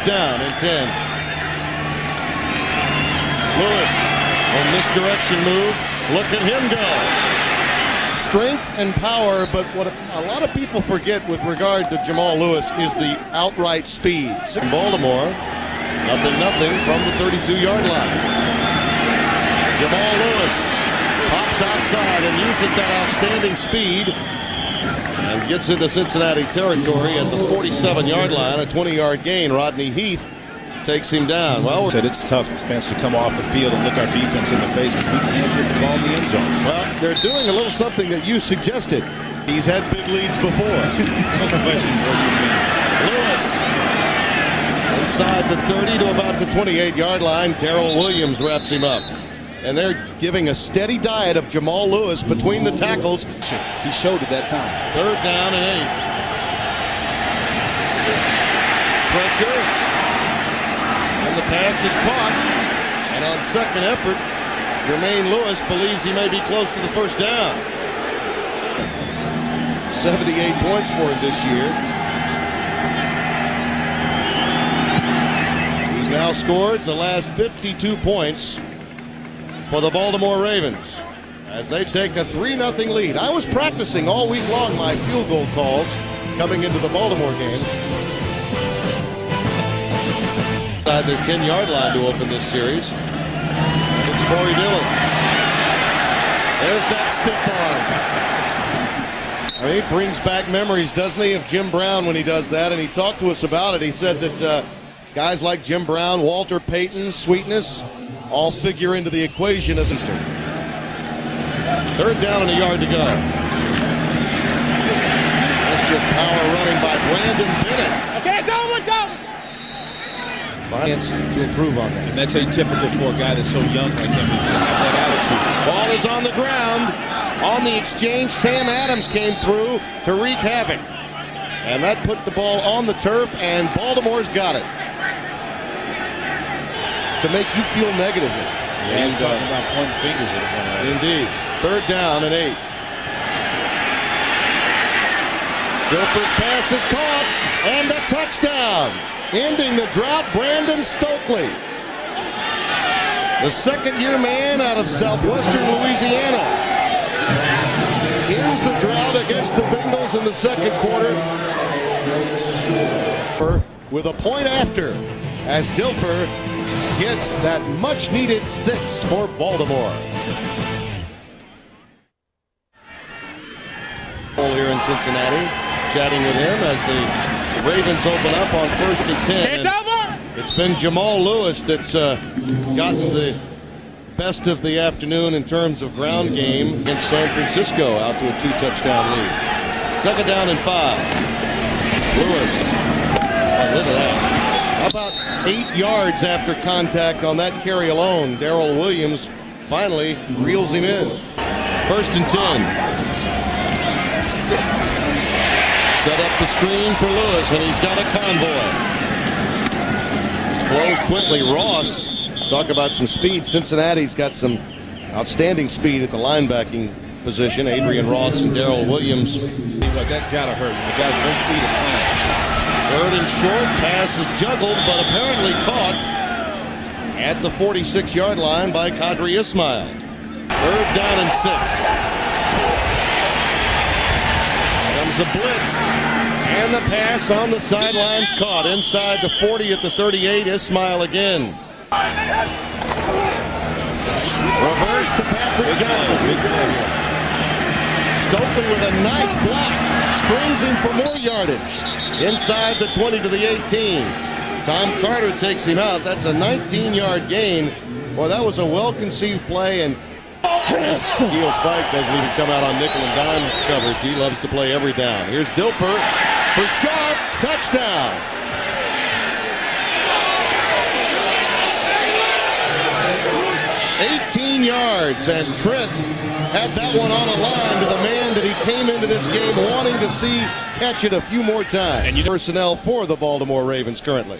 down and 10. Lewis, a misdirection move. Look at him go. Strength and power, but what a lot of people forget with regard to Jamal Lewis is the outright speed. In Baltimore, 0-0 from the 32-yard line. Jamal Lewis pops outside and uses that outstanding speed and gets into Cincinnati territory at the 47-yard line. A 20-yard gain. Rodney Heath takes him down. Well, said it's tough, Spence, to come off the field and look our defense in the face because we can't get the ball in the end zone. Well, they're doing a little something that you suggested. He's had big leads before. No question. Lewis inside the 30 to about the 28-yard line. Darrell Williams wraps him up. And they're giving a steady diet of Jamal Lewis between the tackles. He showed it that time. 3rd down and 8. Pressure. And the pass is caught. And on second effort, Jermaine Lewis believes he may be close to the first down. 78 points for him this year. He's now scored the last 52 points for the Baltimore Ravens as they take a 3-0 lead. I was practicing all week long my field goal calls coming into the Baltimore game. Their 10-yard line to open this series. It's Corey Dillon. There's that stiff arm. I mean, he brings back memories, doesn't he, of Jim Brown when he does that, and he talked to us about it. He said that guys like Jim Brown, Walter Payton, Sweetness, all figure into the equation of Eastern. 3rd down and a yard to go. That's just power running by Brandon Bennett. Okay, go, let's go! Finance to improve on that. And that's atypical for a guy that's so young like him to have that attitude. Ball is on the ground. On the exchange, Sam Adams came through to wreak havoc. And that put the ball on the turf, and Baltimore's got it. To make you feel negatively. Yeah, he's talking about pointing fingers at one. Indeed. 3rd down and 8. Dilfer's pass is caught, and a touchdown. Ending the drought, Brandon Stokely. The second-year man out of southwestern Louisiana ends the drought against the Bengals in the second quarter with a point after as Dilfer gets that much-needed 6 for Baltimore. Here in Cincinnati, chatting with him as the Ravens open up on 1st and 10. It's over! It's been Jamal Lewis that's gotten the best of the afternoon in terms of ground game against San Francisco, out to a 2-touchdown lead. 2nd down and 5. Lewis, oh, look at that. How about 8 yards after contact on that carry alone? Darrell Williams finally reels him in. 1st and 10. Set up the screen for Lewis, and he's got a convoy. Closed quickly. Ross, talk about some speed. Cincinnati's got some outstanding speed at the linebacking position. Adrian Ross and Darrell Williams. That gotta hurt. The guy's both feet are planted. 3rd and short. Pass is juggled, but apparently caught at the 46-yard line by Qadri Ismail. 3rd down and 6. A blitz, and the pass on the sidelines caught inside the 40 at the 38. Ismail again. Reverse to Patrick Johnson. Stokely with a nice block. Springs in for more yardage. Inside the 20 to the 18. Tom Carter takes him out. That's a 19-yard gain. Boy, that was a well-conceived play, and Geo Spike doesn't even come out on nickel and dime coverage. He loves to play every down. Here's Dilfer for Sharpe. Touchdown. $18 yards, and Trent had that one on a line to the man that he came into this game wanting to see catch it a few more times. And personnel for the Baltimore Ravens currently.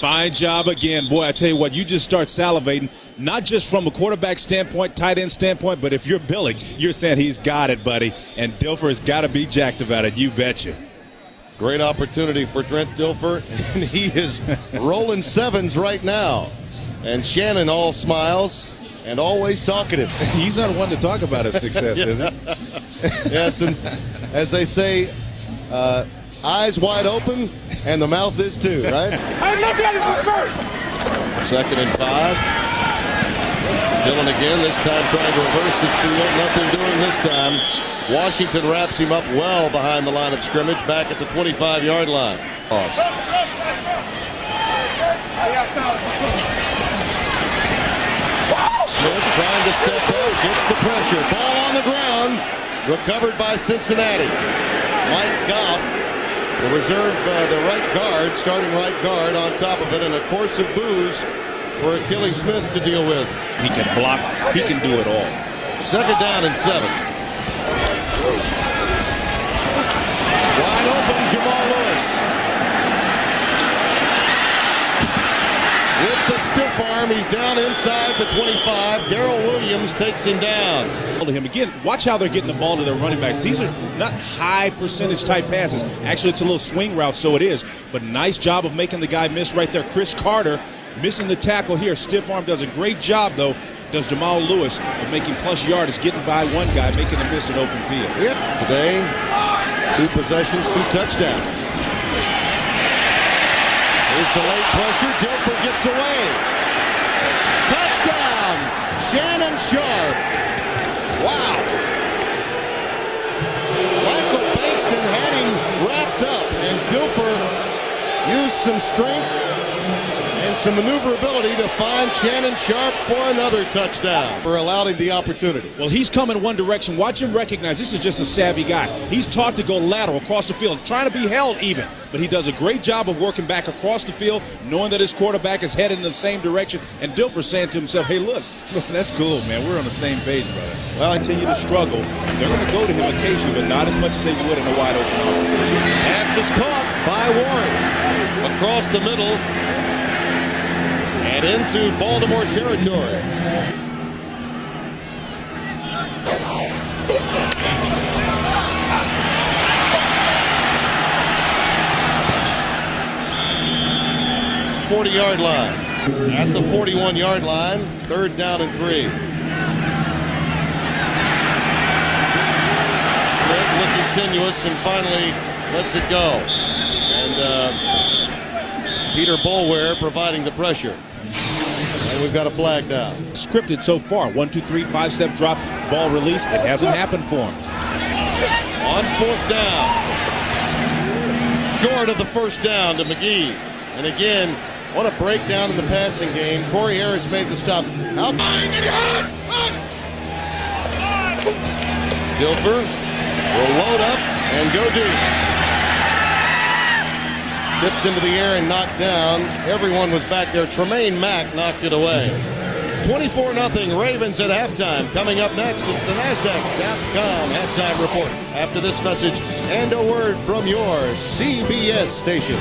Fine job again. Boy, I tell you what, you just start salivating, not just from a quarterback standpoint, tight end standpoint, but if you're Billy, you're saying he's got it, buddy. And Dilfer has got to be jacked about it, you betcha. Great opportunity for Trent Dilfer, and he is rolling sevens right now. And Shannon all smiles and always talkative. He's not one to talk about his success, is he? Yes, and as they say, eyes wide open, and the mouth is too, right? Hey, look at it first. 2nd and 5. Dillon again, this time trying to reverse his field. Nothing doing this time. Washington wraps him up well behind the line of scrimmage, back at the 25-yard line. Smith trying to step up, gets the pressure. Ball on the ground, recovered by Cincinnati. Mike Goff, the reserve, the right guard, starting right guard on top of it, and a course of boos for Achilles Smith to deal with. He can block. He can do it all. 2nd down and 7. Wide open, Jamal Lewis. With the stiff arm, he's down inside the 25. Darrell Williams takes him down. Again, watch how they're getting the ball to their running backs. These are not high percentage type passes. Actually, it's a little swing route, so it is. But nice job of making the guy miss right there. Chris Carter missing the tackle here. Stiff arm does a great job, though. Does Jamal Lewis of making plus yardage, getting by one guy, making him miss an open field. Yep. Today, 2 possessions, 2 touchdowns. Here's the late pressure. Dilfer gets away. Touchdown! Shannon Sharpe. Wow. Michael Bankston had him wrapped up, and Dilfer used some strength and some maneuverability to find Shannon Sharpe for another touchdown, for allowing the opportunity. Well, he's coming one direction. Watch him recognize this is just a savvy guy. He's taught to go lateral across the field, trying to be held even. But he does a great job of working back across the field, knowing that his quarterback is headed in the same direction. And Dilfer saying to himself, hey, look, that's cool, man. We're on the same page, brother. Well, continue to struggle. They're going to go to him occasionally, but not as much as they would in a wide open offense. Pass is caught by Warren across the middle and into Baltimore territory. .40-yard line. At the 41-yard line, 3rd down and 3. Smith looking tenuous and finally lets it go. And Peter Boulware providing the pressure. And we've got a flag down. Scripted so far. 1, 2, 3, 5-step drop, ball release. It hasn't happened for him. On 4th down. Short of the 1st down to McGee. And again, what a breakdown in the passing game. Corey Harris made the stop. Dilfer will load up and go deep. Tipped into the air and knocked down. Everyone was back there. Tremaine Mack knocked it away. 24-0 Ravens at halftime. Coming up next, it's the NASDAQ.com halftime report. After this message and a word from your CBS stations.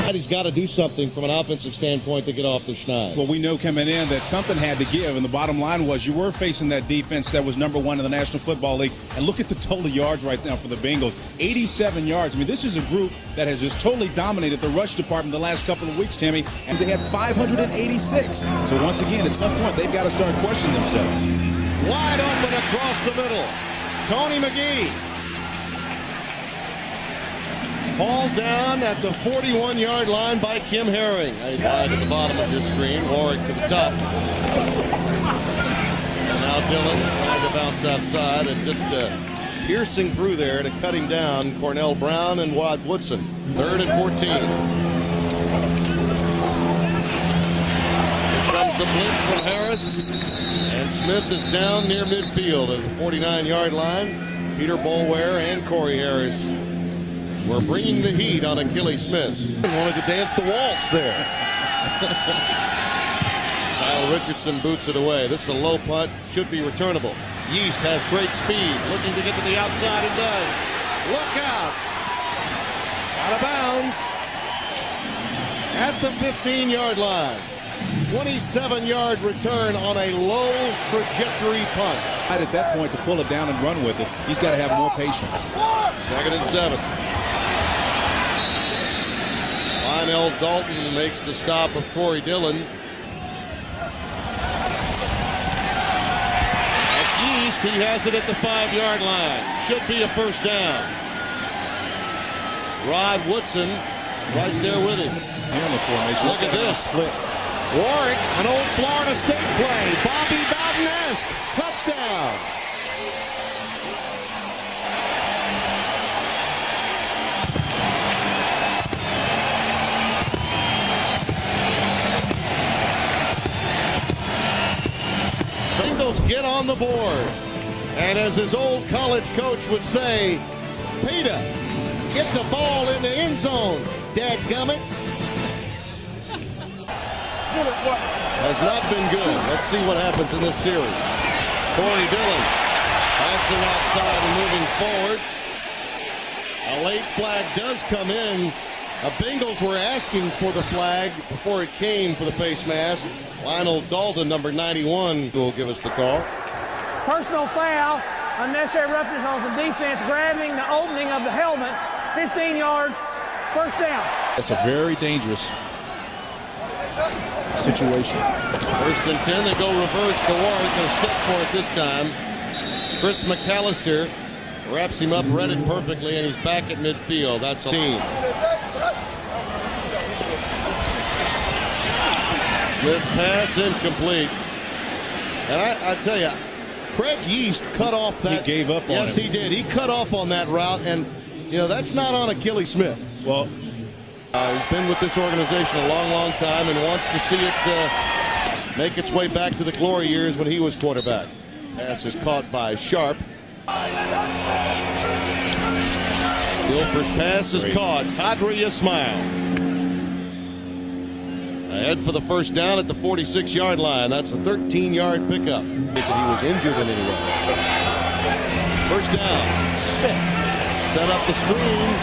He's got to do something from an offensive standpoint to get off the schneid. Well, we know coming in that something had to give, and the bottom line was you were facing that defense that was number 1 in the National Football League. And look at the total yards right now for the Bengals. 87 yards. I mean, this is a group that has just totally dominated the rush department the last couple of weeks, Timmy. And they had 586. So once again, at some point, they've got to start questioning themselves. Wide open across the middle. Tony McGee. Hauled down at the 41-yard line by Kim Herring. A line at the bottom of your screen. Warwick to the top. And now Dillon trying to bounce outside and just piercing through there to cut him down. Cornell Brown and Wad Woodson. 3rd and 14. Here comes the blitz from Harris. And Smith is down near midfield at the 49-yard line. Peter Boulware and Corey Harris were bringing the heat on Achilles Smith. He wanted to dance the waltz there. Kyle Richardson boots it away. This is a low punt. Should be returnable. Yeast has great speed. Looking to get to the outside and does. Look out. Out of bounds. At the 15-yard line. 27-yard return on a low trajectory punt. At that point to pull it down and run with it, he's got to have more patience. 2nd and 7. Lionel Dalton makes the stop of Corey Dillon. That's Yeast. He has it at the 5-yard line. Should be a first down. Rod Woodson right there with him. Look at this. Warwick, an old Florida State play. Bobby Bowden-esque. Touchdown. Bengals get on the board. And as his old college coach would say, Peter, get the ball in the end zone, dadgummit. Has not been good. Let's see what happens in this series. Corey Dillon bouncing outside and moving forward. A late flag does come in. The Bengals were asking for the flag before it came for the face mask. Lionel Dalton, number 91, will give us the call. Personal foul, unnecessary roughness on the defense, grabbing the opening of the helmet, 15 yards, first down. That's a very dangerous situation. First and 10, they go reverse to Warwick. They're set for it this time. Chris McAllister wraps him up, read it perfectly, and he's back at midfield. That's a team. Smith's pass incomplete. And I tell you, Craig Yeast cut off that. He gave up on it. Yes, he did. He cut off on that route, and you know that's not on Achilles Smith. Well, he's been with this organization a long, long time and wants to see it make its way back to the glory years when he was quarterback. Pass is caught by Sharpe. Dilfer's pass is caught. Kadri Ismail ahead for the first down at the 46-yard line. That's a 13-yard pickup. That he was injured in any way. First down. Set up the screen.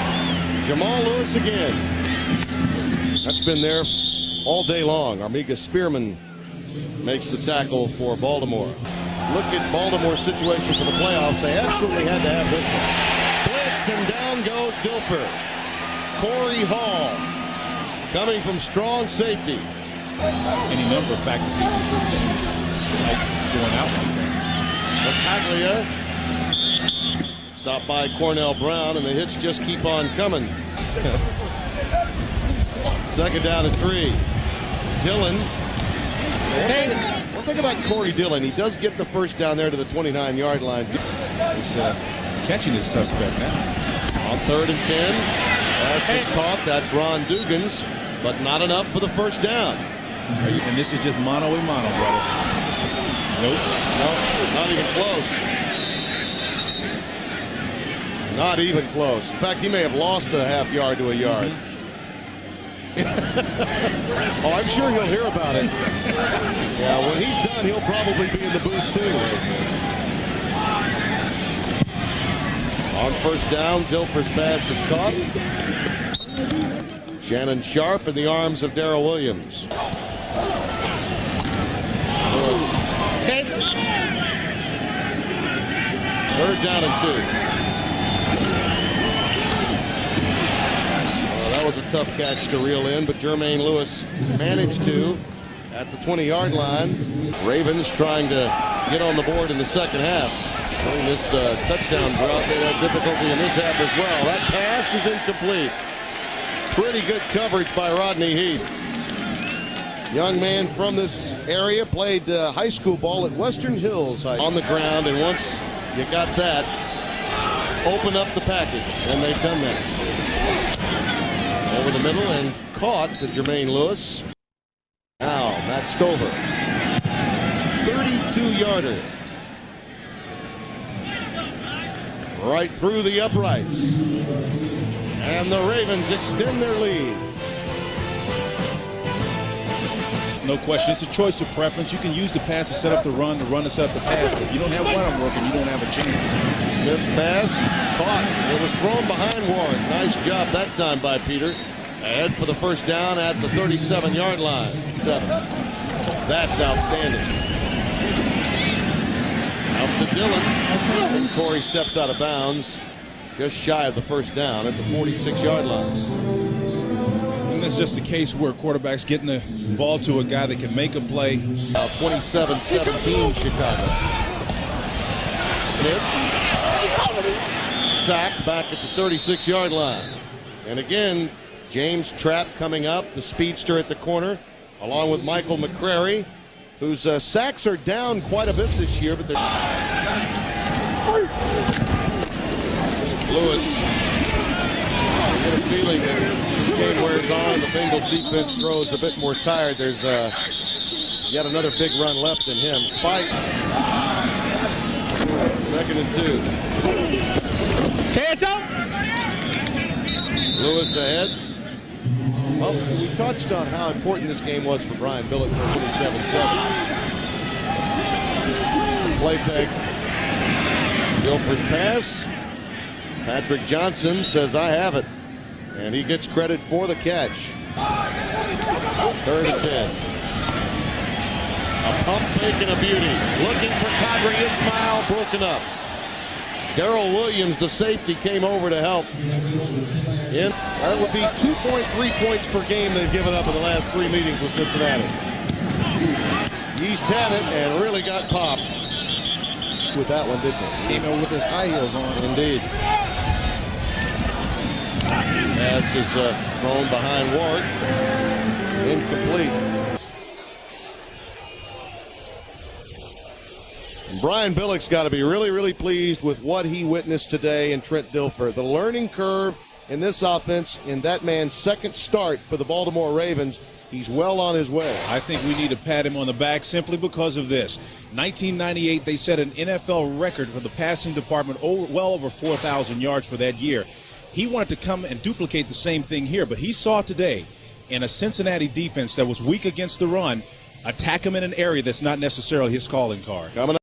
Jamal Lewis again. That's been there all day long. Armiga Spearman makes the tackle for Baltimore. Look at Baltimore's situation for the playoffs. They absolutely had to have this one. Blitz, and down goes Dilfer. Corey Hall coming from strong safety. Any number of factors can contribute to like going out like that. Battaglia stopped by Cornell Brown, and the hits just keep on coming. Second down and 3. Dillon. One thing about Corey Dillon, he does get the first down there to the 29-yard line. He's catching his suspect now. On 3rd and 10. Pass is caught. That's Ron Dugans, but not enough for the first down. And this is just mano a mano, brother. Nope. No, not even close. Not even close. In fact, he may have lost a half yard to a yard. Oh, I'm sure you'll hear about it. Yeah, when he's done, he'll probably be in the booth too. On first down, Dilfer's pass is caught. Shannon Sharpe in the arms of Darrell Williams. Third down and 2. That was a tough catch to reel in, but Jermaine Lewis managed to at the 20-yard line. Ravens trying to get on the board in the second half. During this touchdown drought, they had difficulty in this half as well. That pass is incomplete. Pretty good coverage by Rodney Heath. Young man from this area, played high school ball at Western Hills on the ground, and once you got that, open up the package, and they've done that. Over the middle and caught to Jermaine Lewis. Now Matt Stover, 32-yarder, right through the uprights, and the Ravens extend their lead. No question, it's a choice of preference. You can use the pass to set up the run to set up the pass, but if you don't have one arm working, you don't have a chance. Smith's pass caught. It was thrown behind Warren. Nice job that time by Peter. Ahead for the first down at the 37-yard line. 7. That's outstanding. Out to Dillon. And Corey steps out of bounds just shy of the first down at the 46-yard line. that's just a case where quarterback's getting the ball to a guy that can make a play. 27-17 Chicago. Smith sacked back at the 36-yard line. And again, James Trapp coming up, the speedster at the corner, along with Michael McCrary, whose sacks are down quite a bit this year, but they're... Lewis, I get a feeling that this game wears on, the Bengals defense grows a bit more tired. There's yet another big run left in him. Spike. 2nd and 2. Hands up. Lewis ahead. Well, we touched on how important this game was for Brian Billick for 27-7. Play fake. Dilfer's pass. Patrick Johnson says, I have it. And he gets credit for the catch. 3rd and 10. A pump fake and a beauty. Looking for Kadri Ismail, broken up. Darrell Williams, the safety, came over to help. That would be 2.3 points per game they've given up in the last 3 meetings with Cincinnati. East had it and really got popped with that one, didn't he? Came over with his high heels on. Indeed. Pass is thrown behind Ward. Incomplete. And Brian Billick's got to be really, really pleased with what he witnessed today in Trent Dilfer. The learning curve in this offense, in that man's second start for the Baltimore Ravens, he's well on his way. I think we need to pat him on the back simply because of this. 1998, they set an NFL record for the passing department, well over 4,000 yards for that year. He wanted to come and duplicate the same thing here, but he saw today in a Cincinnati defense that was weak against the run, attack him in an area that's not necessarily his calling card. Coming